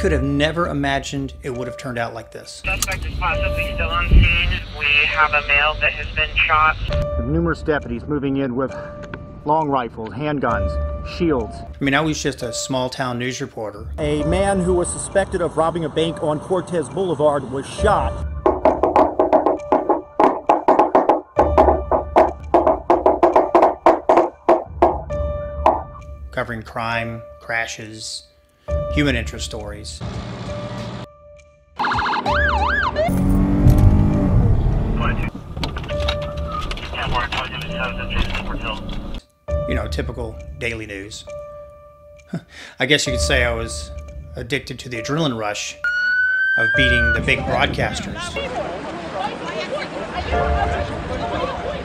could have never imagined it would have turned out like this. Suspect is possibly still on scene. We have a male that has been shot. Numerous deputies moving in with long rifles, handguns, shields. I mean, I was just a small town news reporter. A man who was suspected of robbing a bank on Cortez Boulevard was shot. Covering crime, crashes, human interest stories. You know, typical daily news. I guess you could say I was addicted to the adrenaline rush of beating the big broadcasters.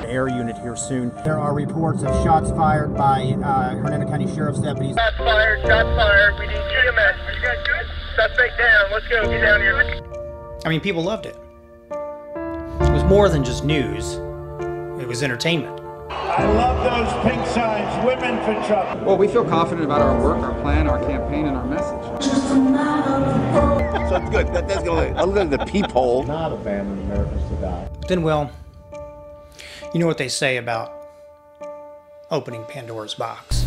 Air unit here soon. There are reports of shots fired by Hernando County Sheriff's deputies. Shots fired, we need GMS. Are you guys good? Suspect down, let's go, get down here. I mean, people loved it. It was more than just news. It was entertainment. I love those pink signs, women for trouble. Well, we feel confident about our work, our plan, our campaign, and our message. So it's good. That's going to, other than the peephole. Not abandon Americans to die. Then, well, you know what they say about opening Pandora's box.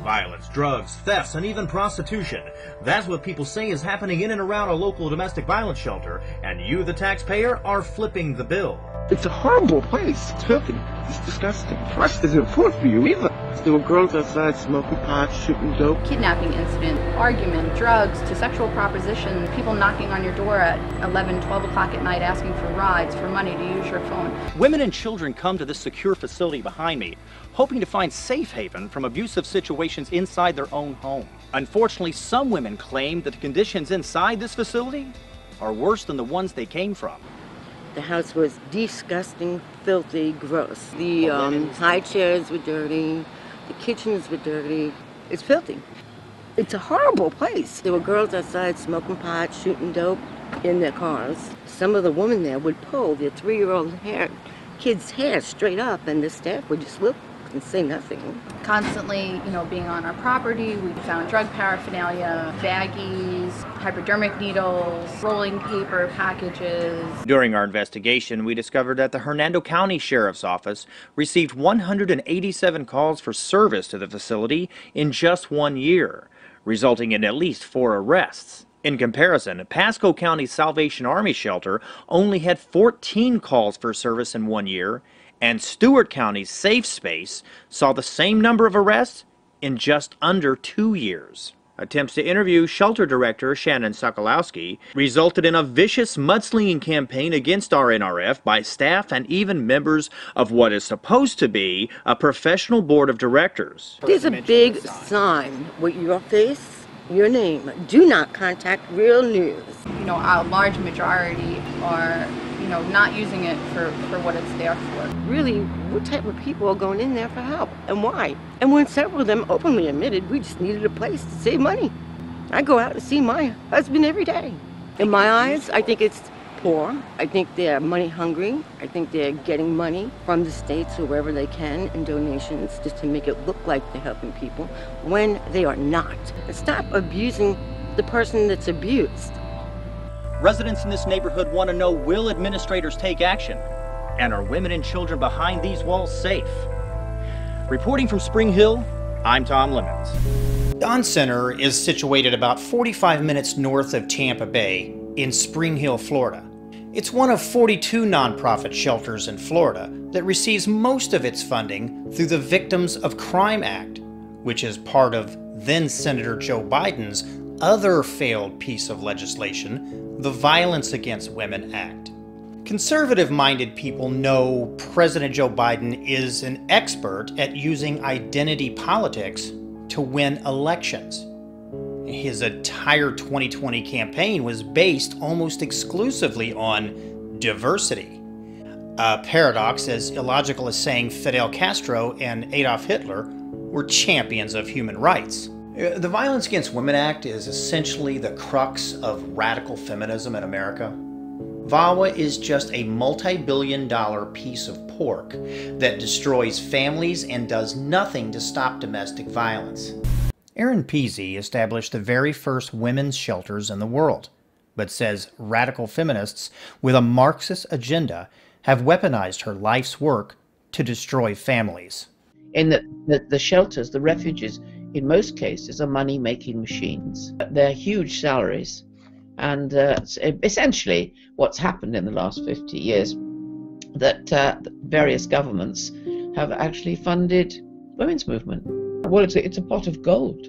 Violence, drugs, thefts, and even prostitution. That's what people say is happening in and around a local domestic violence shelter, and you, the taxpayer, are flipping the bill. It's a horrible place. It's filthy. It's disgusting. Plus, it's important for you either. There were girls outside smoking pot, shooting dope. Kidnapping incident, argument, drugs, to sexual proposition, people knocking on your door at 11, 12 o'clock at night asking for rides, for money to use your phone. Women and children come to this secure facility behind me, hoping to find safe haven from abusive situations inside their own home. Unfortunately, some women claim that the conditions inside this facility are worse than the ones they came from. The house was disgusting, filthy, gross. The high chairs were dirty. The kitchens were dirty. It's filthy. It's a horrible place. There were girls outside smoking pot, shooting dope in their cars. Some of the women there would pull their 3-year-old kids' hair straight up, and the staff would just look and say nothing. Constantly, you know, being on our property, we found drug paraphernalia, baggies, hypodermic needles, rolling paper packages. During our investigation, we discovered that the Hernando County Sheriff's Office received 187 calls for service to the facility in just 1 year, resulting in at least 4 arrests. In comparison, Pasco County Salvation Army Shelter only had 14 calls for service in 1 year, and Stewart County's Safe Space saw the same number of arrests in just under 2 years. Attempts to interview shelter director Shannon Sokolowski resulted in a vicious mudslinging campaign against RNRF by staff and even members of what is supposed to be a professional board of directors. There's a big sign with your face, your name. Do not contact Real News. You know, a large majority are, you know, not using it for what it's there for. Really, what type of people are going in there for help, and why? And when several of them openly admitted we just needed a place to save money. I go out and see my husband every day. In my eyes, I think it's poor. I think they're money hungry. I think they're getting money from the states or wherever they can in donations just to make it look like they're helping people when they are not. And stop abusing the person that's abused. Residents in this neighborhood want to know, will administrators take action? And are women and children behind these walls safe? Reporting from Spring Hill, I'm Tom Lemons. Dawn Center is situated about 45 minutes north of Tampa Bay in Spring Hill, Florida. It's one of 42 nonprofit shelters in Florida that receives most of its funding through the Victims of Crime Act, which is part of then Senator Joe Biden's other failed piece of legislation, the Violence Against Women Act. Conservative-minded people know President Joe Biden is an expert at using identity politics to win elections. His entire 2020 campaign was based almost exclusively on diversity. A paradox as illogical as saying Fidel Castro and Adolf Hitler were champions of human rights. The Violence Against Women Act is essentially the crux of radical feminism in America. VAWA is just a multi-billion-dollar piece of pork that destroys families and does nothing to stop domestic violence. Erin Peasy established the very first women's shelters in the world, but says radical feminists with a Marxist agenda have weaponized her life's work to destroy families. In that the shelters, the refuges, in most cases, are money-making machines. They're huge salaries, and essentially what's happened in the last 50 years, that various governments have actually funded women's movement. Well, it's a pot of gold.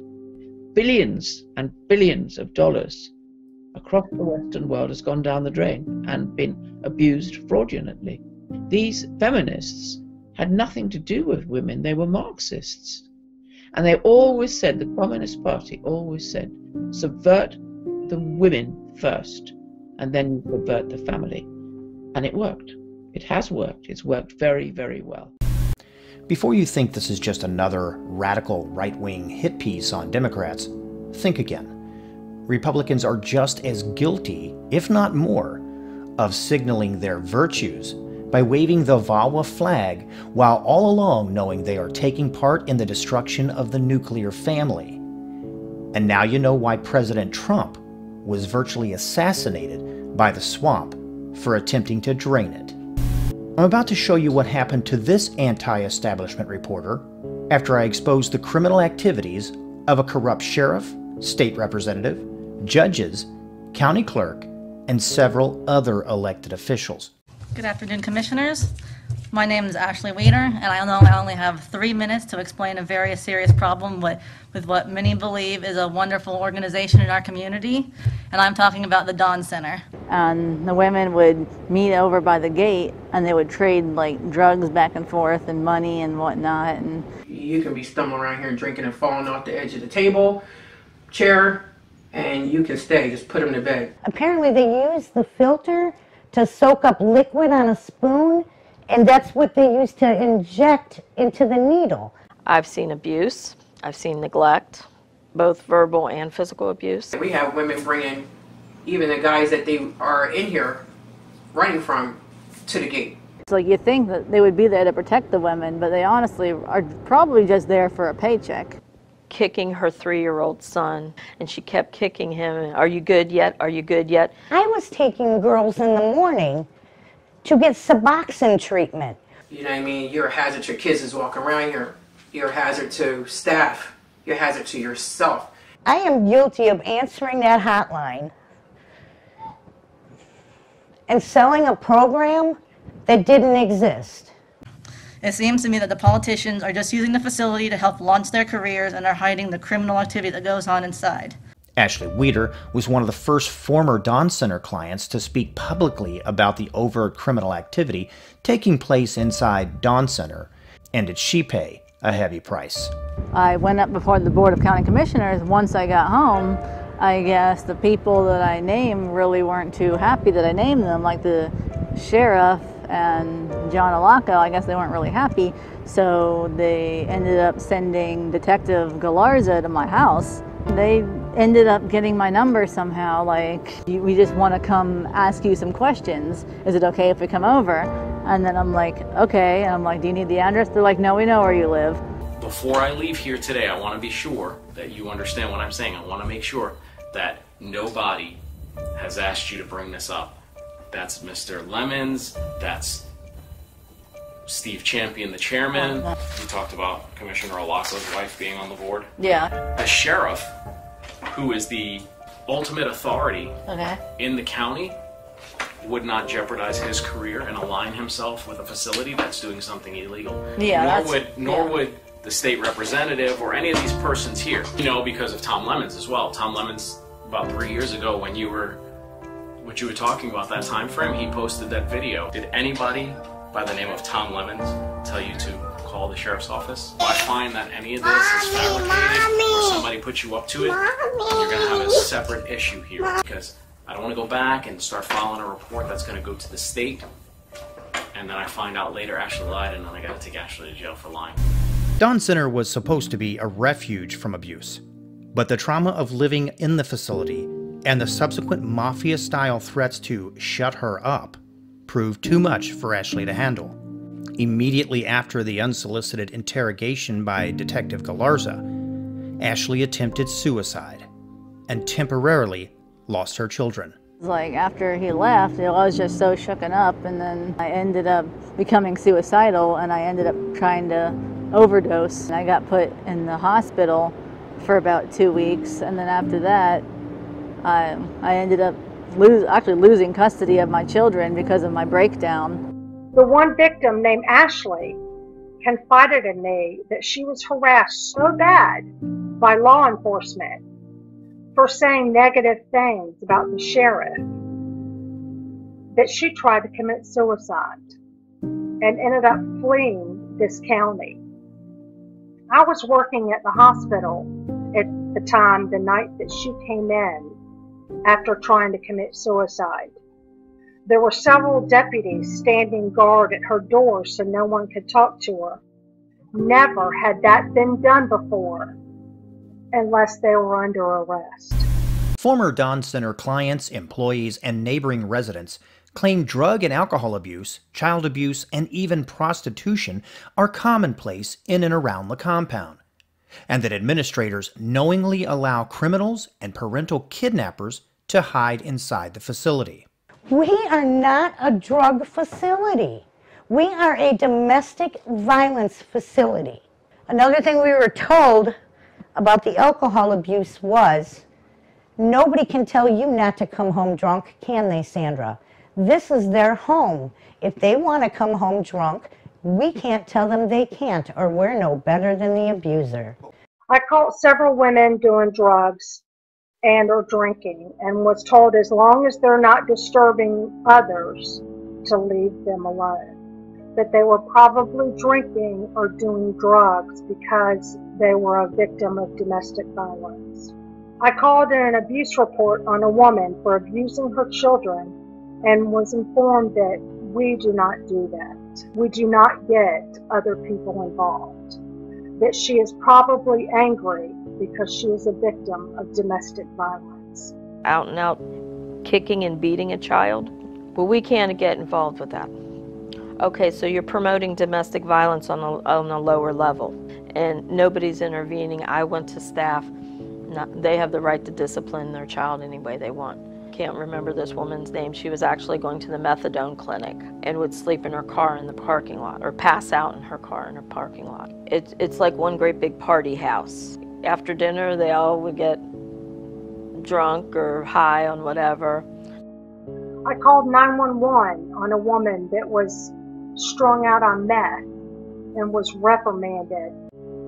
Billions and billions of dollars across the Western world has gone down the drain and been abused fraudulently. These feminists had nothing to do with women. They were Marxists. And they always said, the Communist Party always said, subvert the women first, and then you subvert the family. And it worked. It has worked. It's worked very, very well. Before you think this is just another radical right-wing hit piece on Democrats, think again. Republicans are just as guilty, if not more, of signaling their virtues by waving the VAWA flag while all along knowing they are taking part in the destruction of the nuclear family. And now you know why President Trump was virtually assassinated by the swamp for attempting to drain it. I'm about to show you what happened to this anti-establishment reporter after I exposed the criminal activities of a corrupt sheriff, state representative, judges, county clerk, and several other elected officials. Good afternoon, Commissioners. My name is Ashley Weeder, and I know I only have 3 minutes to explain a very serious problem with what many believe is a wonderful organization in our community, and I'm talking about the Dawn Center. And the women would meet over by the gate, and they would trade like drugs back and forth and money and whatnot. And you can be stumbling around here and drinking and falling off the edge of the table, chair, and you can stay. Just put them to bed. Apparently they use the filter to soak up liquid on a spoon, and that's what they use to inject into the needle. I've seen abuse. I've seen neglect, both verbal and physical abuse. We have women bringing even the guys that they are in here running from to the gate. it's like you think that they would be there to protect the women, but they honestly are probably just there for a paycheck. Kicking her 3-year-old son, and she kept kicking him. Are you good yet? Are you good yet? I was taking girls in the morning to get Suboxone treatment. You know what I mean? You're a hazard to kids that's walking around here. You're a hazard to staff. You're a hazard to yourself. I am guilty of answering that hotline and selling a program that didn't exist. It seems to me that the politicians are just using the facility to help launch their careers and are hiding the criminal activity that goes on inside. Ashley Weeder was one of the first former Dawn Center clients to speak publicly about the overt criminal activity taking place inside Dawn Center, and did she pay a heavy price? I went up before the Board of County Commissioners. Once I got home, I guess the people that I named really weren't too happy that I named them, like the sheriff and John Alaka. I guess they weren't really happy, so they ended up sending Detective Galarza to my house. They ended up getting my number somehow, like, we just want to come ask you some questions. Is it okay if we come over? And then I'm like, okay. And I'm like, do you need the address? They're like, no, we know where you live. Before I leave here today, I want to be sure that you understand what I'm saying. I want to make sure that nobody has asked you to bring this up. That's Mr. Lemons, that's Steve Champion, the chairman. We talked about Commissioner Alaka's wife being on the board. Yeah. The sheriff, who is the ultimate authority in the county, would not jeopardize his career and align himself with a facility that's doing something illegal. Yeah, nor would the state representative or any of these persons here. You know, because of Tom Lemons as well. Tom Lemons, about 3 years ago when you were talking about that time frame, he posted that video. Did anybody by the name of Tom Lemons tell you to call the sheriff's office? I find that any of this is fabricated or somebody put you up to it, you're going to have a separate issue here, because I don't want to go back and start filing a report that's going to go to the state, and then I find out later Ashley lied, and then I got to take Ashley to jail for lying. Dawn Center was supposed to be a refuge from abuse, but the trauma of living in the facility and the subsequent mafia-style threats to shut her up proved too much for Ashley to handle. Immediately after the unsolicited interrogation by Detective Galarza, Ashley attempted suicide and temporarily lost her children. Like after he left, I was just so shooken up, and then I ended up becoming suicidal, and I ended up trying to overdose. And I got put in the hospital for about 2 weeks, and then after that, I ended up actually losing custody of my children because of my breakdown. The one victim named Ashley confided in me that she was harassed so bad by law enforcement for saying negative things about the sheriff that she tried to commit suicide and ended up fleeing this county. I was working at the hospital at the time, the night that she came in after trying to commit suicide. There were several deputies standing guard at her door so no one could talk to her. Never had that been done before unless they were under arrest. Former Don Center clients, employees, and neighboring residents claim drug and alcohol abuse, child abuse, and even prostitution are commonplace in and around the compound, and that administrators knowingly allow criminals and parental kidnappers to hide inside the facility. We are not a drug facility. We are a domestic violence facility. Another thing we were told about the alcohol abuse was, nobody can tell you not to come home drunk, can they, Sandra? This is their home. If they want to come home drunk, we can't tell them they can't, or we're no better than the abuser. I caught several women doing drugs and or drinking, and was told as long as they're not disturbing others to leave them alone. That they were probably drinking or doing drugs because they were a victim of domestic violence. I called in an abuse report on a woman for abusing her children and was informed that we do not do that. We do not get other people involved. That she is probably angry because she is a victim of domestic violence. Out and out kicking and beating a child? Well, we can't get involved with that. Okay, so you're promoting domestic violence on a lower level, and nobody's intervening. I went to staff. They have the right to discipline their child any way they want. Can't remember this woman's name. She was actually going to the methadone clinic and would sleep in her car in the parking lot, or pass out in her car in her parking lot. It's like one great big party house. After dinner, they all would get drunk or high on whatever. I called 911 on a woman that was strung out on meth and was reprimanded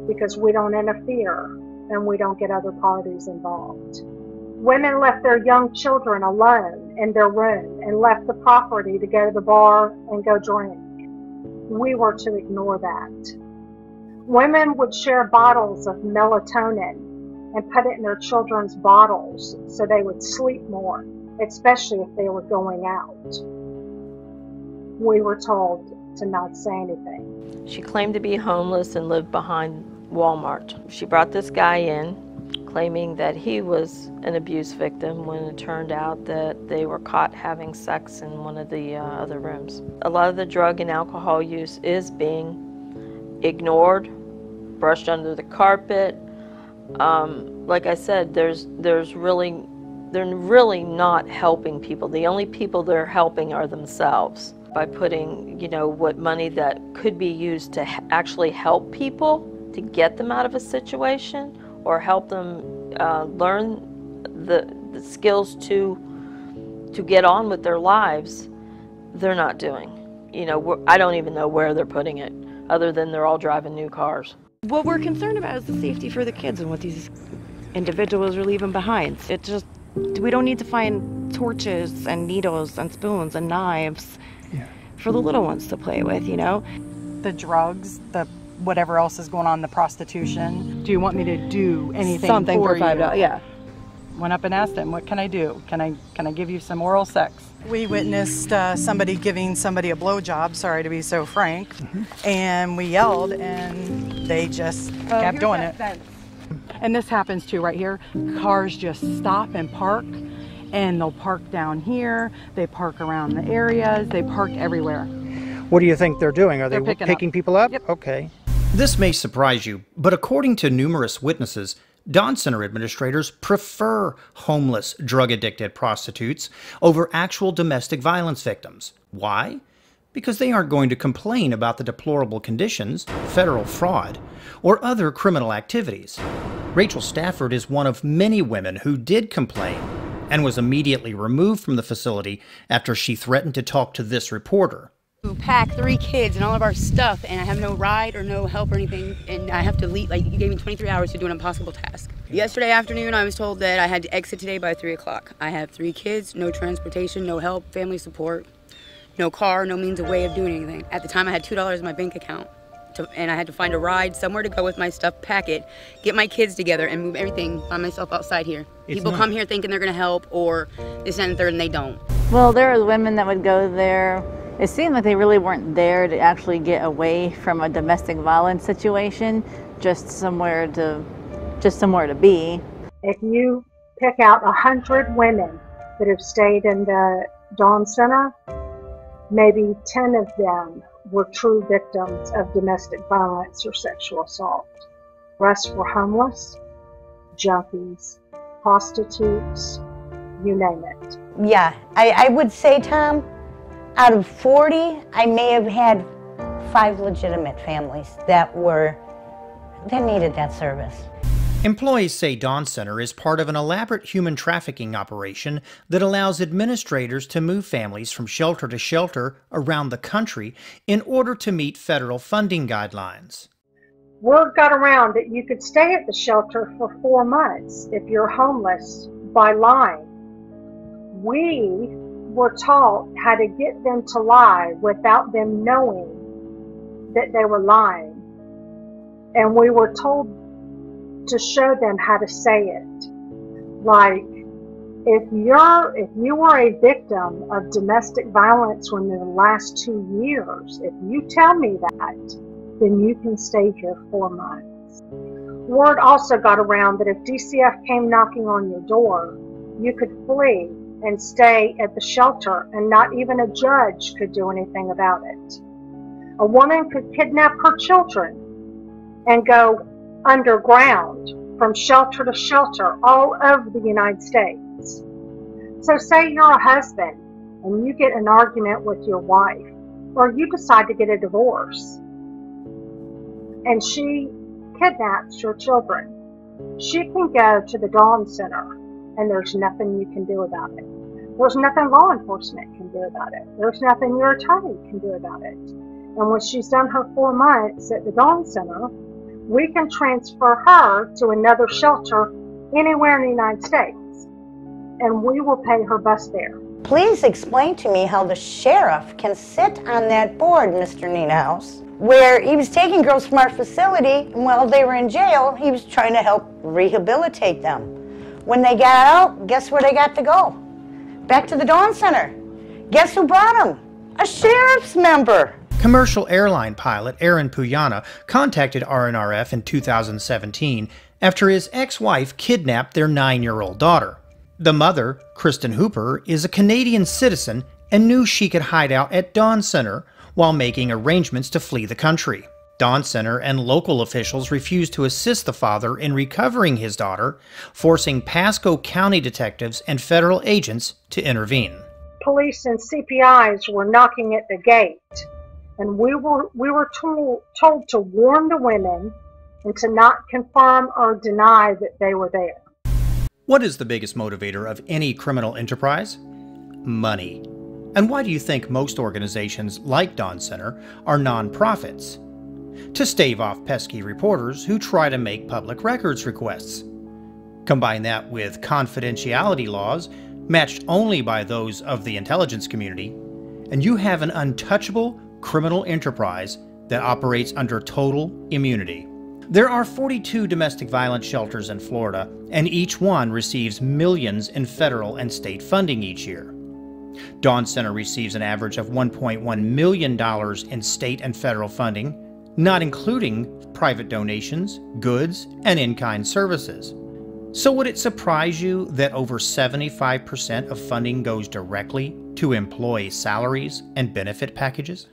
because we don't interfere and we don't get other parties involved. Women left their young children alone in their room and left the property to go to the bar and go drink. We were to ignore that. Women would share bottles of melatonin and put it in their children's bottles so they would sleep more, especially if they were going out. We were told to not say anything. She claimed to be homeless and lived behind Walmart. She brought this guy in, claiming that he was an abuse victim, when it turned out that they were caught having sex in one of the other rooms. A lot of the drug and alcohol use is being ignored, brushed under the carpet. Like I said, they're really not helping people. The only people they're helping are themselves by putting, what money that could be used to actually help people, to get them out of a situation, or help them learn the skills to get on with their lives. They're not doing. I don't even know where they're putting it, other than they're all driving new cars. What we're concerned about is the safety for the kids and what these individuals are leaving behind. We don't need to find torches and needles and spoons and knives for the little ones to play with, The drugs, the whatever else is going on, the prostitution. Do you want me to do anything Something for you? $5, yeah. Went up and asked him, what can I do? Can I give you some oral sex? We witnessed somebody giving somebody a blowjob, sorry to be so frank, and we yelled and they just kept doing it. Fence. And this happens too right here. Cars just stop and park, and they'll park down here, they park around the areas, they park everywhere. What do you think they're doing? Are they picking picking people up? Yep. Okay. This may surprise you, but according to numerous witnesses, Dawn Center administrators prefer homeless, drug-addicted prostitutes over actual domestic violence victims. Why? Because they aren't going to complain about the deplorable conditions, federal fraud, or other criminal activities. Rachel Stafford is one of many women who did complain and was immediately removed from the facility after she threatened to talk to this reporter. To pack 3 kids and all of our stuff, and I have no ride or no help or anything, and I have to leave. Like, you gave me 23 hours to do an impossible task. Yesterday afternoon, I was told that I had to exit today by 3 o'clock. I have 3 kids, no transportation, no help, family support, no car, no means of way of doing anything. At the time, I had $2 in my bank account, and I had to find a ride, somewhere to go with my stuff, pack it, get my kids together, and move everything by myself outside here. People come here thinking they're going to help, or this and the third, and they don't. Well, there were women that would go there. It seemed like they really weren't there to actually get away from a domestic violence situation, just somewhere to be. If you pick out 100 women that have stayed in the Dawn Center, maybe 10 of them were true victims of domestic violence or sexual assault. The rest were homeless, junkies, prostitutes, you name it. Yeah, I would say, Tom, out of 40, I may have had 5 legitimate families that needed that service. Employees say Dawn Center is part of an elaborate human trafficking operation that allows administrators to move families from shelter to shelter around the country in order to meet federal funding guidelines. Word got around that you could stay at the shelter for 4 months if you're homeless by lying. We were taught how to get them to lie without them knowing that they were lying. And we were told to show them how to say it. Like, if you were a victim of domestic violence within the last 2 years, if you tell me that, then you can stay here 4 months. Word also got around that if DCF came knocking on your door, you could flee and stay at the shelter, and not even a judge could do anything about it. A woman could kidnap her children and go underground from shelter to shelter all over the United States. So say you're a husband and you get an argument with your wife, or you decide to get a divorce, and she kidnaps your children. She can go to the Dawn Center and there's nothing you can do about it. There's nothing law enforcement can do about it. There's nothing your attorney can do about it. And when she's done her 4 months at the Dawn Center, we can transfer her to another shelter anywhere in the United States, and we will pay her bus fare. Please explain to me how the sheriff can sit on that board, Mr. Nienhaus, where he was taking girls from our facility, and while they were in jail, he was trying to help rehabilitate them. When they got out, guess where they got to go? Back to the Dawn Center. Guess who brought them? A sheriff's member. Commercial airline pilot Aaron Puyana contacted RNRF in 2017 after his ex-wife kidnapped their 9-year-old daughter. The mother, Kristen Hooper, is a Canadian citizen and knew she could hide out at Dawn Center while making arrangements to flee the country. Dawn Center and local officials refused to assist the father in recovering his daughter, forcing Pasco County detectives and federal agents to intervene. Police and CPIs were knocking at the gate, and we were told to warn the women and to not confirm or deny that they were there. What is the biggest motivator of any criminal enterprise? Money. And why do you think most organizations like Dawn Center are nonprofits? To stave off pesky reporters who try to make public records requests. Combine that with confidentiality laws matched only by those of the intelligence community, and you have an untouchable criminal enterprise that operates under total immunity. There are 42 domestic violence shelters in Florida, and each one receives millions in federal and state funding each year. Dawn Center receives an average of $1.1 million in state and federal funding, not including private donations, goods, and in-kind services. So would it surprise you that over 75% of funding goes directly to employee salaries and benefit packages?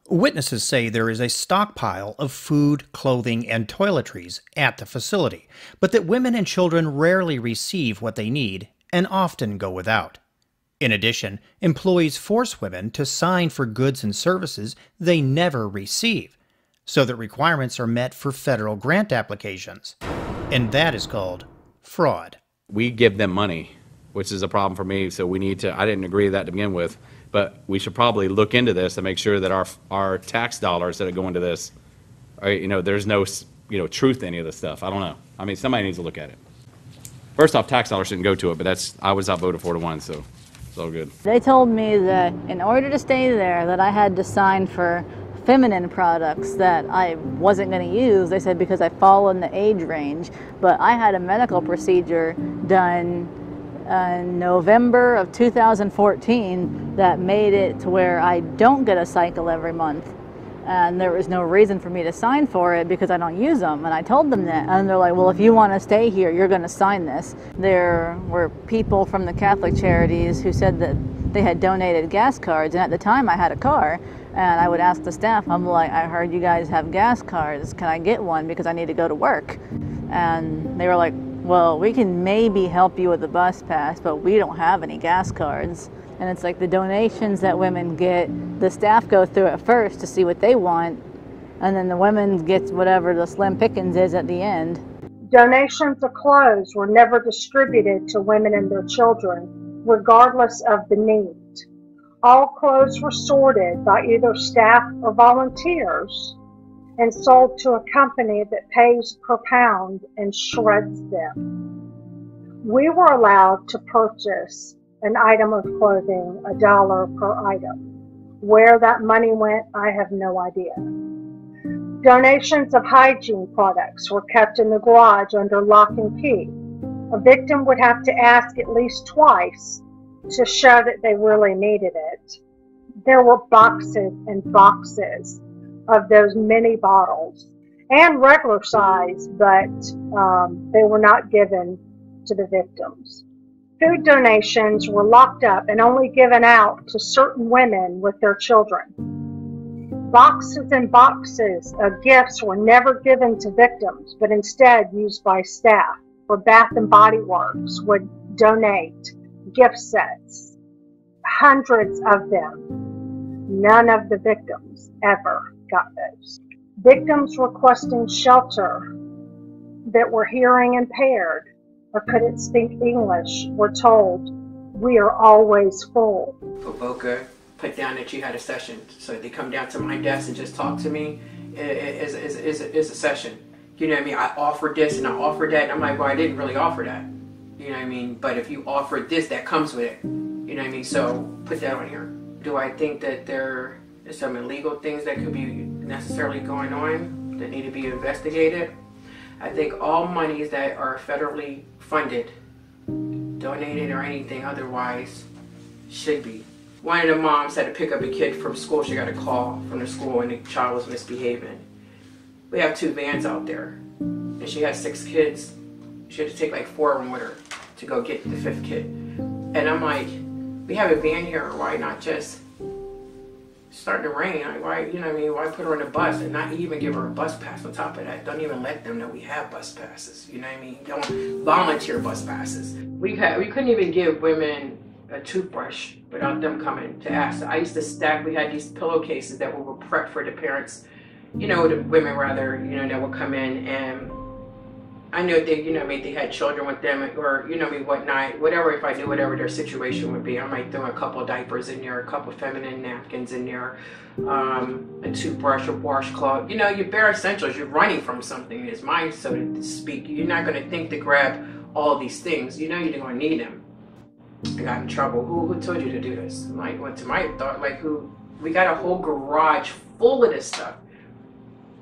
Witnesses say there is a stockpile of food, clothing, and toiletries at the facility, but that women and children rarely receive what they need and often go without. In addition, employees force women to sign for goods and services they never receive, so that requirements are met for federal grant applications. And that is called fraud. We give them money, which is a problem for me, so we need to, I didn't agree to that to begin with, but we should probably look into this and make sure that our tax dollars that go into this, are, there's no, truth to any of this stuff. I don't know. I mean, somebody needs to look at it. First off, tax dollars shouldn't go to it, but I was outvoted 4-1, so it's all good. They told me that in order to stay there, that I had to sign for feminine products that I wasn't going to use. They said because I fall in the age range, but I had a medical procedure done in November of 2014 that made it to where I don't get a cycle every month, and there was no reason for me to sign for it because I don't use them. And I told them that, and they're like, well, if you want to stay here, you're going to sign this. There were people from the Catholic charities who said that they had donated gas cards, and at the time I had a car, and I would ask the staff, I'm like, I heard you guys have gas cards, can I get one because I need to go to work? And they were like, well, we can maybe help you with the bus pass, but we don't have any gas cards. And it's like the donations that women get, the staff go through it first to see what they want, and then the women get whatever the slim pickings is at the end. Donations of clothes were never distributed to women and their children, regardless of the need. All clothes were sorted by either staff or volunteers and sold to a company that pays per pound and shreds them. We were allowed to purchase an item of clothing $1 per item. Where that money went, I have no idea. Donations of hygiene products were kept in the garage under lock and key. A victim would have to ask at least twice to show that they really needed it. There were boxes and boxes of those mini bottles, and regular size, but they were not given to the victims. Food donations were locked up and only given out to certain women with their children. Boxes and boxes of gifts were never given to victims, but instead used by staff, where Bath and Body Works would donate gift sets, hundreds of them. None of the victims ever got those. Victims requesting shelter that were hearing impaired or couldn't speak English were told, we are always full. For Boca, put down that you had a session. So they come down to my desk and just talk to me. Is a session. You know what I mean? I offered this and I offered that. And I'm like, well, I didn't really offer that. You know what I mean? But if you offered this, that comes with it. You know what I mean? So put that on here. Do I think that there is some illegal things that could be necessarily going on that need to be investigated? I think all monies that are federally funded, donated or anything otherwise, should be. One of the moms had to pick up a kid from school. She got a call from the school and the child was misbehaving. We have 2 vans out there and she has 6 kids. She had to take like 4 of them with her to go get the 5th kid. And I'm like, we have a van here, why not just start to rain? Like, why, you know what I mean, why put her on a bus and not even give her a bus pass on top of that? Don't even let them know we have bus passes, you know what I mean? Don't volunteer bus passes. We couldn't even give women a toothbrush without them coming to ask. I used to stack, we had these pillowcases that were prepped for the parents, you know, the women rather, you know, that would come in, and I knew they, you know, maybe they had children with them or, you know, whatnot, whatever, if I knew whatever their situation would be. I might throw a couple of diapers in there, a couple of feminine napkins in there, a toothbrush, a washcloth. You know, your bare essentials, you're running from something, is mine, so to speak. You're not going to think to grab all these things. You know you're going to need them. I got in trouble. Who told you to do this? Like, went to my thought, like, who? We got a whole garage full of this stuff.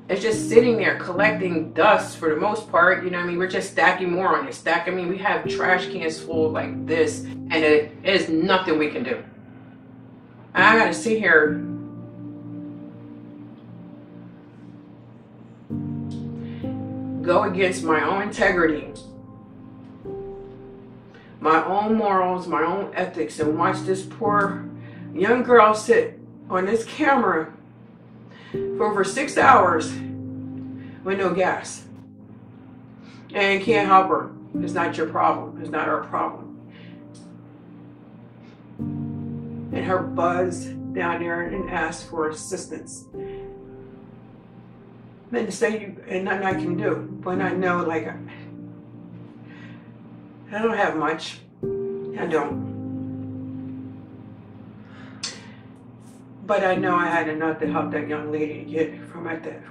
It's just sitting there collecting dust for the most part, you know what I mean? We're just stacking more on it. I mean, we have trash cans full like this, and it is nothing we can do. And I gotta sit here go against my own integrity, my own morals, my own ethics, and watch this poor young girl sit on this camera for over 6 hours with no gas. And you can't help her. It's not your problem. It's not our problem. And her buzzed down there and asked for assistance. Then to say and nothing I can do. When I know, like, I don't have much. I don't. But I know I had enough to help that young lady to get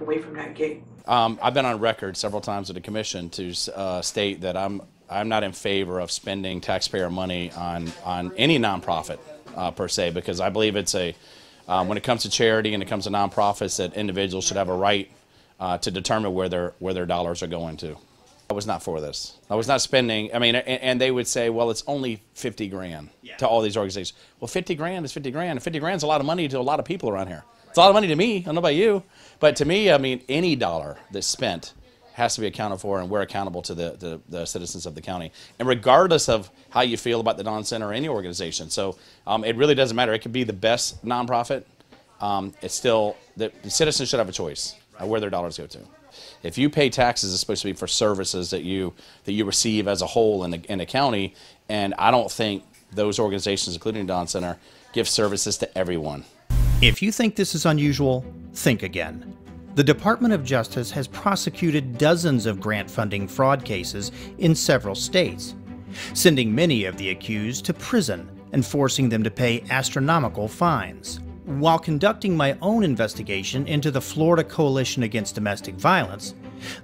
away from that gate. I've been on record several times with the commission to state that I'm not in favor of spending taxpayer money on any nonprofit per se, because I believe it's when it comes to charity and it comes to nonprofits, that individuals should have a right to determine where their dollars are going to. I was not for this. I was not spending. I mean, and they would say, well, it's only 50 grand to all these organizations. Well, 50 grand is 50 grand. And 50 grand is a lot of money to a lot of people around here. It's a lot of money to me. I don't know about you, but to me, I mean, any dollar that's spent has to be accounted for, and we're accountable to the citizens of the county. And regardless of how you feel about the Dawn Center or any organization, so it really doesn't matter. It could be the best nonprofit. It's still the citizens should have a choice of where their dollars go to. If you pay taxes, it's supposed to be for services that you receive as a whole in the county, and I don't think those organizations, including Dawn Center, give services to everyone. If you think this is unusual, think again. The Department of Justice has prosecuted dozens of grant funding fraud cases in several states, sending many of the accused to prison and forcing them to pay astronomical fines. While conducting my own investigation into the Florida Coalition Against Domestic Violence,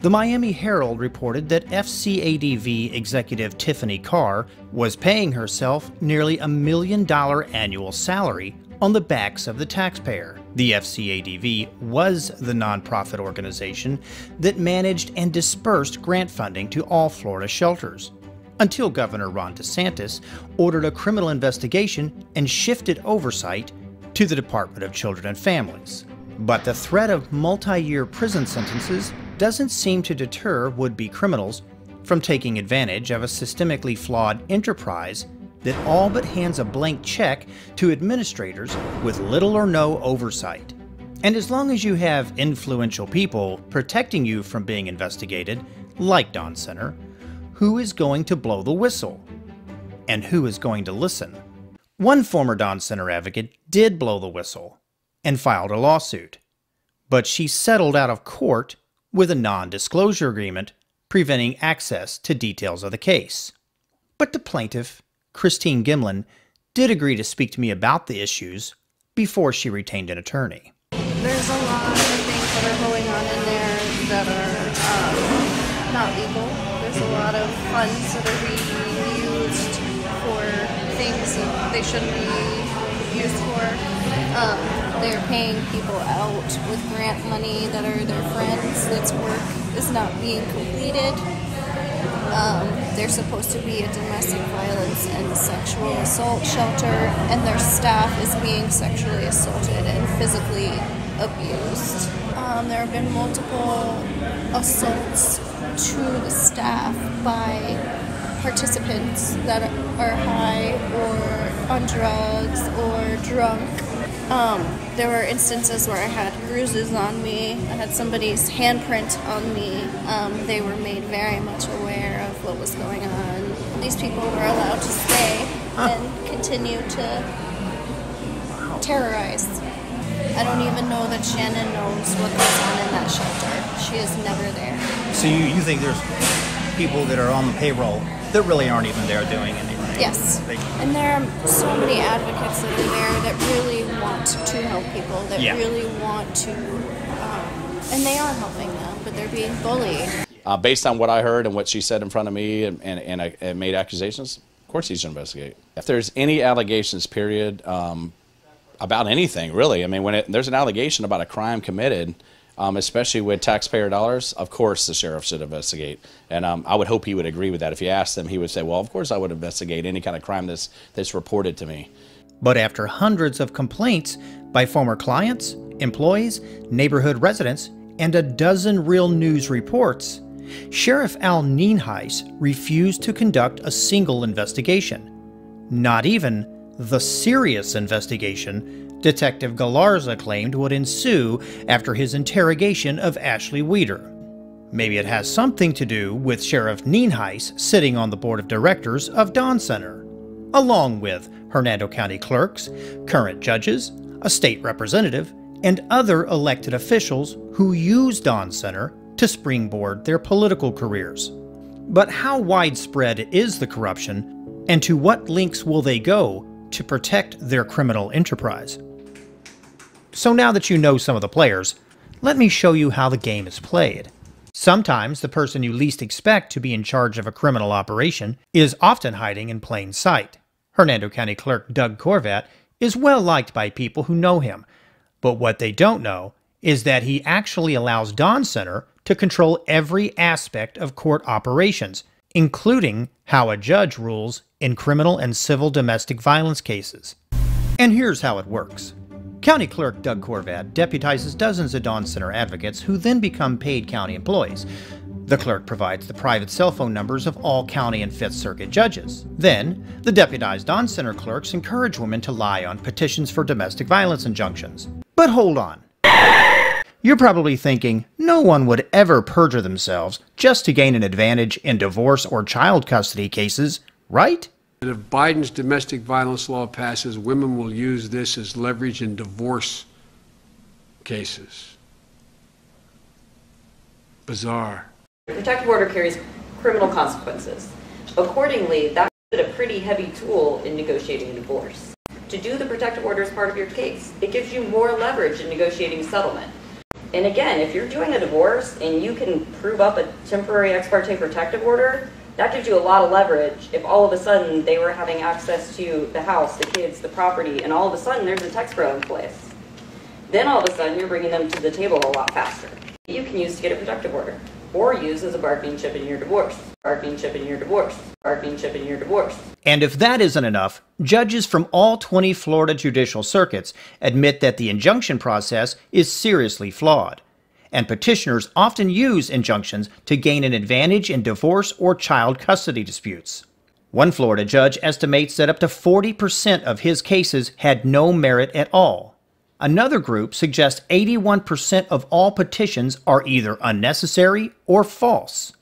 the Miami Herald reported that FCADV executive Tiffany Carr was paying herself nearly $1 million annual salary on the backs of the taxpayer. The FCADV was the nonprofit organization that managed and dispersed grant funding to all Florida shelters, until Governor Ron DeSantis ordered a criminal investigation and shifted oversight to the Department of Children and Families. But the threat of multi-year prison sentences doesn't seem to deter would-be criminals from taking advantage of a systemically flawed enterprise that all but hands a blank check to administrators with little or no oversight. And as long as you have influential people protecting you from being investigated, like Dawn Center, who is going to blow the whistle? And who is going to listen? One former Dawn Center advocate did blow the whistle and filed a lawsuit, but she settled out of court with a non-disclosure agreement preventing access to details of the case. But the plaintiff, Christine Gimlin, did agree to speak to me about the issues before she retained an attorney. There's a lot of things that are going on in there that are not legal. There's a lot of funds that are being used for things that they shouldn't be used for. They're paying people out with grant money that are their friends that's work is not being completed. They're supposed to be a domestic violence and sexual assault shelter, and their staff is being sexually assaulted and physically abused. There have been multiple assaults to the staff by participants that are high or on drugs or drunk. There were instances where I had bruises on me. I had somebody's handprint on me. They were made very much aware of what was going on. These people were allowed to stay and continue to terrorize. I don't even know that Shannon knows what goes on in that shelter. She is never there. So you think there's people that are on the payroll that really aren't even there doing anything? Yes. And there are so many advocates that are there that really want to help people, that really want to, and they are helping them, but they're being bullied. Based on what I heard and what she said in front of me and made accusations, of course he should investigate. If there's any allegations, period, about anything, really, I mean, when there's an allegation about a crime committed, especially with taxpayer dollars, of course the sheriff should investigate. And I would hope he would agree with that. If you asked him, he would say, well, of course I would investigate any kind of crime that's reported to me. But after hundreds of complaints by former clients, employees, neighborhood residents, and a dozen real news reports, Sheriff Al Nienhuis refused to conduct a single investigation. Not even the serious investigation Detective Galarza claimed would ensue after his interrogation of Ashley Weeder. Maybe it has something to do with Sheriff Nienhuis sitting on the board of directors of Dawn Center, along with Hernando County clerks, current judges, a state representative, and other elected officials who use Dawn Center to springboard their political careers. But how widespread is the corruption, and to what lengths will they go to protect their criminal enterprise? So now that you know some of the players, let me show you how the game is played. Sometimes the person you least expect to be in charge of a criminal operation is often hiding in plain sight. Hernando County Clerk Doug Corvat is well liked by people who know him, but what they don't know is that he actually allows Dawn Center to control every aspect of court operations, including how a judge rules in criminal and civil domestic violence cases. And here's how it works. County Clerk Doug Corvat deputizes dozens of Dawn Center advocates who then become paid county employees. The clerk provides the private cell phone numbers of all county and Fifth Circuit judges. Then, the deputized Dawn Center clerks encourage women to lie on petitions for domestic violence injunctions. But hold on. You're probably thinking, no one would ever perjure themselves just to gain an advantage in divorce or child custody cases, right? If Biden's domestic violence law passes, women will use this as leverage in divorce cases. Bizarre. The protective order carries criminal consequences. Accordingly, that's a pretty heavy tool in negotiating a divorce. To do the protective order as part of your case, it gives you more leverage in negotiating settlement. And again, if you're doing a divorce and you can prove up a temporary ex parte protective order, that gives you a lot of leverage if all of a sudden they were having access to the house, the kids, the property, and all of a sudden there's a tax bill in place. Then all of a sudden you're bringing them to the table a lot faster. You can use to get a protective order, or use as a bargaining chip in your divorce. Bargaining chip in your divorce. Bargaining chip in your divorce. And if that isn't enough, judges from all 20 Florida judicial circuits admit that the injunction process is seriously flawed. And petitioners often use injunctions to gain an advantage in divorce or child custody disputes. One Florida judge estimates that up to 40% of his cases had no merit at all. Another group suggests 81% of all petitions are either unnecessary or false.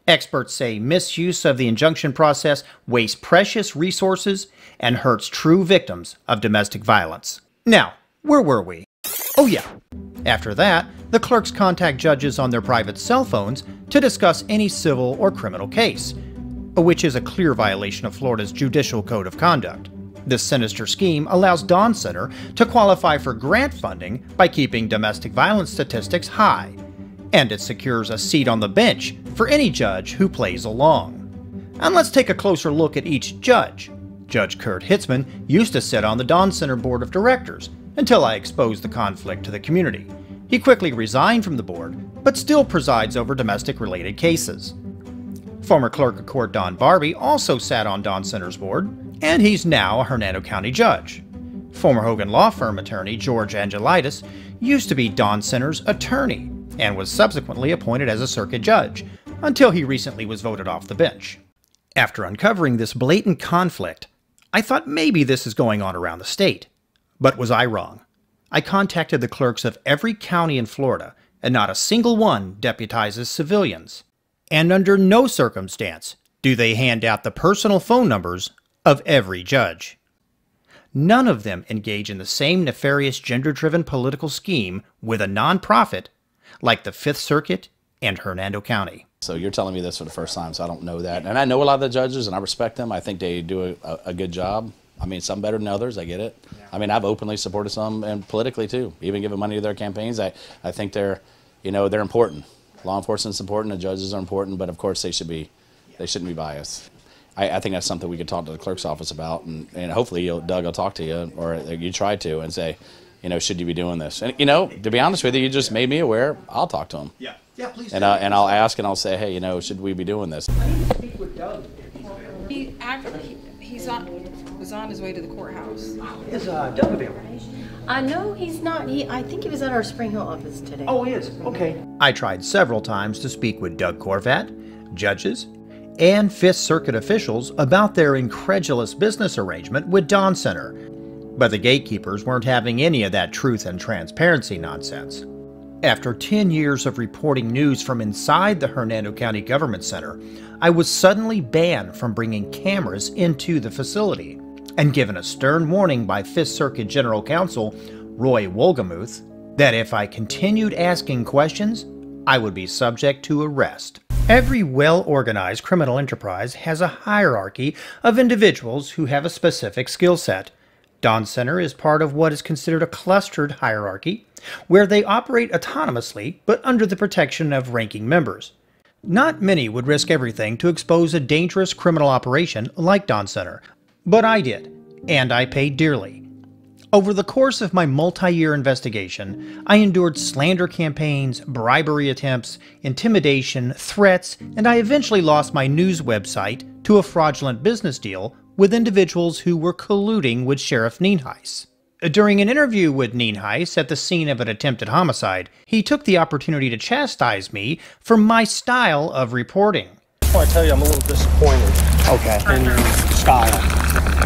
Experts say misuse of the injunction process wastes precious resources and hurts true victims of domestic violence. Now, where were we? Oh yeah. After that, the clerks contact judges on their private cell phones to discuss any civil or criminal case, which is a clear violation of Florida's Judicial Code of Conduct. This sinister scheme allows Dawn Center to qualify for grant funding by keeping domestic violence statistics high, and it secures a seat on the bench for any judge who plays along. And let's take a closer look at each judge. Judge Kurt Hitzman used to sit on the Dawn Center Board of Directors until I exposed the conflict to the community. He quickly resigned from the board, but still presides over domestic-related cases. Former Clerk of Court Don Barbie also sat on Dawn Center's board, and he's now a Hernando County judge. Former Hogan Law Firm attorney George Angelitis used to be Dawn Center's attorney, and was subsequently appointed as a circuit judge, until he recently was voted off the bench. After uncovering this blatant conflict, I thought maybe this is going on around the state. But was I wrong? I contacted the clerks of every county in Florida, and not a single one deputizes civilians. And under no circumstance do they hand out the personal phone numbers of every judge. None of them engage in the same nefarious gender-driven political scheme with a nonprofit like the Fifth Circuit and Hernando County. So you're telling me this for the first time, so I don't know that. And I know a lot of the judges, and I respect them. I think they do a good job. I mean, some better than others, I get it. Yeah. I mean, I've openly supported some, and politically too, even giving money to their campaigns. I think they're important. Law enforcement's important, the judges are important, but of course they shouldn't be biased. I think that's something we could talk to the clerk's office about, and hopefully Doug will talk to you, or you try to, and say, should you be doing this? And to be honest with you, you just made me aware. I'll talk to him. Yeah, please. And I'll ask, and I'll say, hey, should we be doing this? I need to speak with Doug. Was on his way to the courthouse. Is Doug available? No, he's not. I think he was at our Spring Hill office today. Oh, he is? Okay. I tried several times to speak with Doug Corvat, judges, and Fifth Circuit officials about their incredulous business arrangement with Dawn Center. But the gatekeepers weren't having any of that truth and transparency nonsense. After 10 years of reporting news from inside the Hernando County Government Center, I was suddenly banned from bringing cameras into the facility, and given a stern warning by Fifth Circuit General Counsel Roy Wolgamuth that if I continued asking questions, I would be subject to arrest. Every well-organized criminal enterprise has a hierarchy of individuals who have a specific skill set. Dawn Center is part of what is considered a clustered hierarchy, where they operate autonomously but under the protection of ranking members. Not many would risk everything to expose a dangerous criminal operation like Dawn Center, but I did, and I paid dearly. Over the course of my multi-year investigation, I endured slander campaigns, bribery attempts, intimidation, threats, and I eventually lost my news website to a fraudulent business deal with individuals who were colluding with Sheriff Nienhuis. During an interview with Nienhuis at the scene of an attempted homicide, he took the opportunity to chastise me for my style of reporting. I want to tell you I'm a little disappointed in your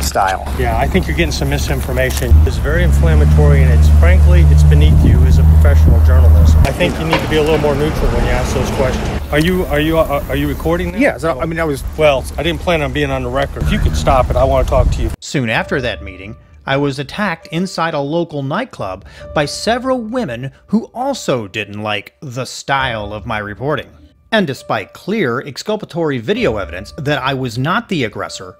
style. Yeah, I think you're getting some misinformation. It's very inflammatory and frankly, it's beneath you as a professional journalist. I think you need to be a little more neutral when you ask those questions. Are you recording that? Yeah, I mean, Well, I didn't plan on being on the record. If you could stop it, I want to talk to you. Soon after that meeting, I was attacked inside a local nightclub by several women who also didn't like the style of my reporting. And despite clear exculpatory video evidence that I was not the aggressor,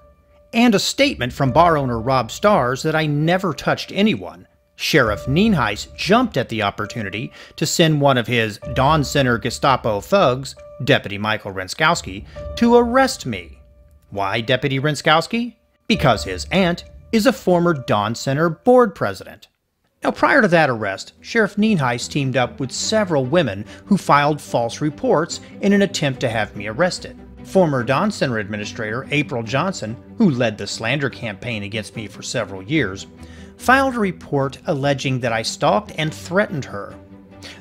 and a statement from bar owner Rob Stars that I never touched anyone, Sheriff Nienhuis jumped at the opportunity to send one of his Dawn Center Gestapo thugs, Deputy Michael Renskowski, to arrest me. Why Deputy Renskowski? Because his aunt is a former Dawn Center board president. Now, prior to that arrest, Sheriff Nienhuis teamed up with several women who filed false reports in an attempt to have me arrested. Former Dawn Center Administrator April Johnson, who led the slander campaign against me for several years, filed a report alleging that I stalked and threatened her.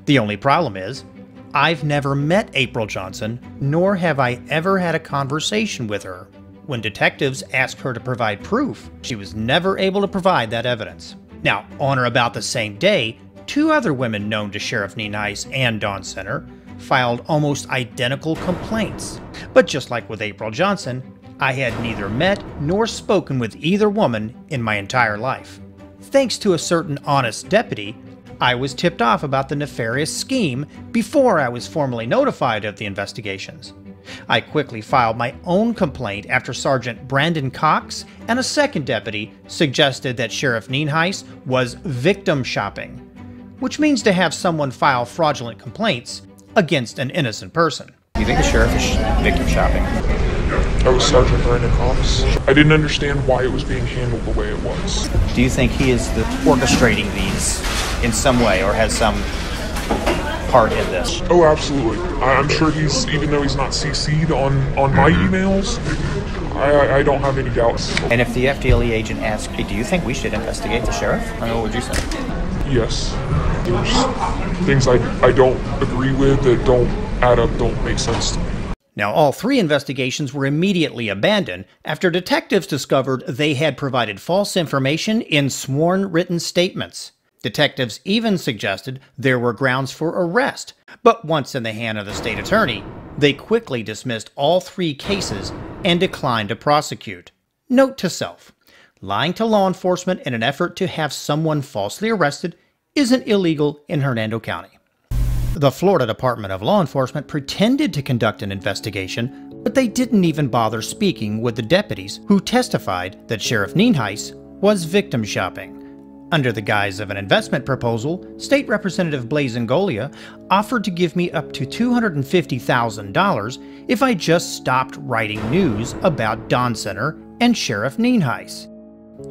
The only problem is, I've never met April Johnson, nor have I ever had a conversation with her. When detectives asked her to provide proof, she was never able to provide that evidence. Now, on or about the same day, two other women known to Sheriff Nienhuis and Dawn Center filed almost identical complaints. But just like with April Johnson, I had neither met nor spoken with either woman in my entire life. Thanks to a certain honest deputy, I was tipped off about the nefarious scheme before I was formally notified of the investigations. I quickly filed my own complaint after Sergeant Brandon Cox and a second deputy suggested that Sheriff Nienhuis was victim shopping, which means to have someone file fraudulent complaints against an innocent person. Do you think the sheriff is victim shopping? I was Sergeant Brandon Cox. I didn't understand why it was being handled the way it was. Do you think he is orchestrating these in some way or has some part in this? Oh, absolutely. I'm sure he's, even though he's not CC'd on my emails, I don't have any doubts. And if the FDLE agent asks, hey, do you think we should investigate the sheriff? I mean, what would you say? Yes. There's things I don't agree with that don't add up, don't make sense to me. Now, all three investigations were immediately abandoned after detectives discovered they had provided false information in sworn written statements. Detectives even suggested there were grounds for arrest, but once in the hand of the state attorney, they quickly dismissed all three cases and declined to prosecute. Note to self: lying to law enforcement in an effort to have someone falsely arrested isn't illegal in Hernando County. The Florida Department of Law Enforcement pretended to conduct an investigation, but they didn't even bother speaking with the deputies who testified that Sheriff Nienhuis was victim shopping. Under the guise of an investment proposal, State Representative Blaise Ngolia offered to give me up to $250,000 if I just stopped writing news about Dawn Center and Sheriff Nienhuis.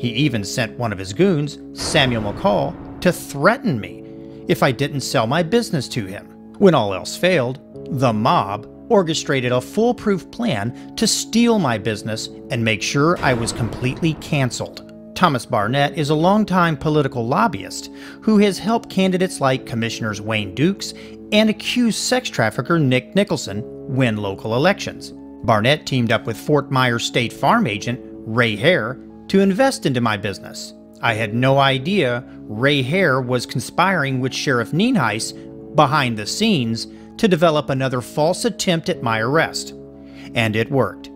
He even sent one of his goons, Samuel McCall, to threaten me if I didn't sell my business to him. When all else failed, the mob orchestrated a foolproof plan to steal my business and make sure I was completely canceled. Thomas Barnett is a longtime political lobbyist who has helped candidates like Commissioners Wayne Dukes and accused sex trafficker Nick Nicholson win local elections. Barnett teamed up with Fort Myers State Farm agent Ray Hare to invest into my business. I had no idea Ray Hare was conspiring with Sheriff Nienhuis behind the scenes to develop another false attempt at my arrest. And it worked.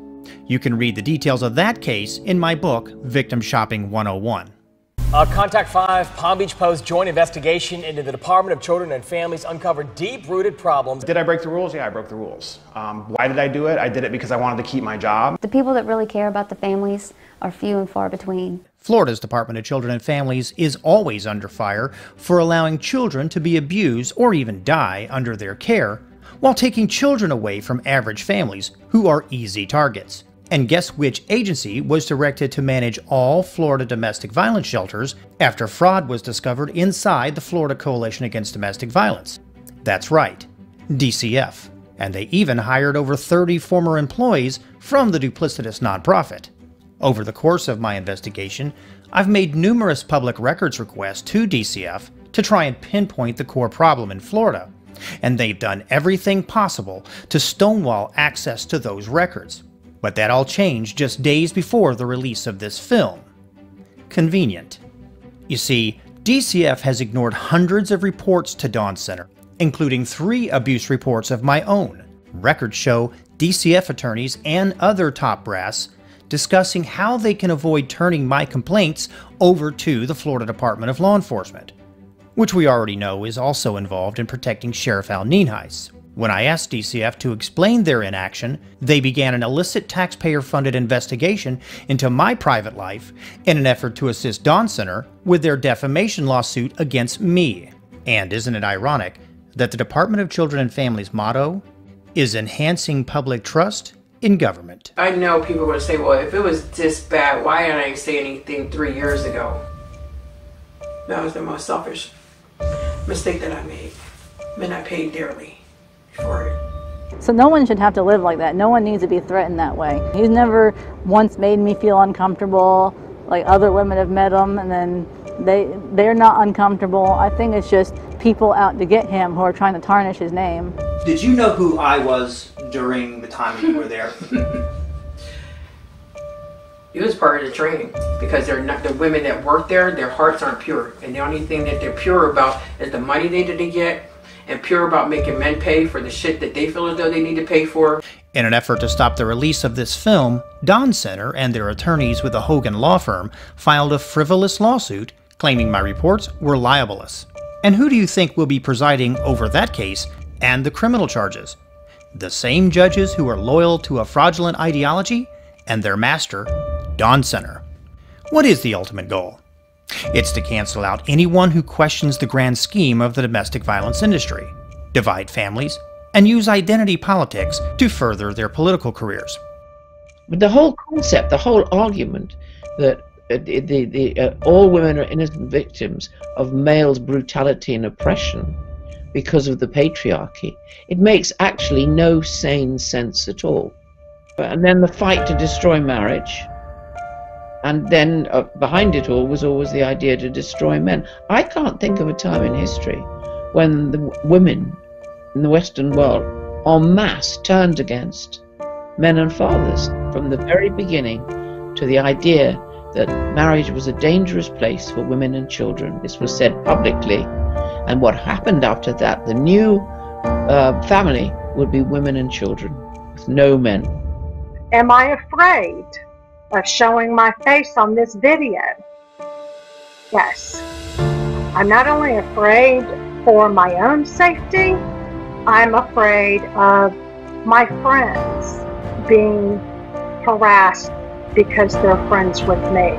You can read the details of that case in my book, Victim Shopping 101. Contact 5 Palm Beach Post joint investigation into the Department of Children and Families uncovered deep-rooted problems. Did I break the rules? Yeah, I broke the rules. Why did I do it? I did it because I wanted to keep my job. The people that really care about the families are few and far between. Florida's Department of Children and Families is always under fire for allowing children to be abused or even die under their care, while taking children away from average families who are easy targets. And guess which agency was directed to manage all Florida domestic violence shelters after fraud was discovered inside the Florida Coalition Against Domestic Violence? That's right, DCF. And they even hired over 30 former employees from the duplicitous nonprofit. Over the course of my investigation, I've made numerous public records requests to DCF to try and pinpoint the core problem in Florida, and they've done everything possible to stonewall access to those records. But that all changed just days before the release of this film. Convenient. You see, DCF has ignored hundreds of reports to Dawn Center, including 3 abuse reports of my own. Records show DCF attorneys and other top brass discussing how they can avoid turning my complaints over to the Florida Department of Law Enforcement, which we already know is also involved in protecting Sheriff Al Nienhuis. When I asked DCF to explain their inaction, they began an illicit taxpayer-funded investigation into my private life in an effort to assist Dawn Center with their defamation lawsuit against me. And isn't it ironic that the Department of Children and Families motto is enhancing public trust in government? I know people are going to say, well, if it was this bad, why didn't I say anything 3 years ago? That was the most selfish mistake that I made. And I paid dearly for it. So no one should have to live like that. No one needs to be threatened that way. He's never once made me feel uncomfortable like other women have met him and then they're not uncomfortable. I think it's just people out to get him who are trying to tarnish his name. Did you know who I was during the time that you were there? It was part of the training because they're not, the women that work there, their hearts aren't pure. And the only thing that they're pure about is the money they get and pure about making men pay for the shit that they feel as though they need to pay for. In an effort to stop the release of this film, Dawn Center and their attorneys with the Hogan law firm filed a frivolous lawsuit claiming my reports were libelous. And who do you think will be presiding over that case and the criminal charges? The same judges who are loyal to a fraudulent ideology and their master, Dawn Center. What is the ultimate goal? It's to cancel out anyone who questions the grand scheme of the domestic violence industry, divide families, and use identity politics to further their political careers. But the whole concept, the whole argument that all women are innocent victims of male's brutality and oppression because of the patriarchy, it makes actually no sane sense at all. And then the fight to destroy marriage, and then behind it all was always the idea to destroy men. I can't think of a time in history when the women in the Western world en masse turned against men and fathers, from the very beginning to the idea that marriage was a dangerous place for women and children. This was said publicly, and what happened after that, the new family would be women and children with no men. Am I afraid of showing my face on this video? Yes. I'm not only afraid for my own safety, I'm afraid of my friends being harassed because they're friends with me.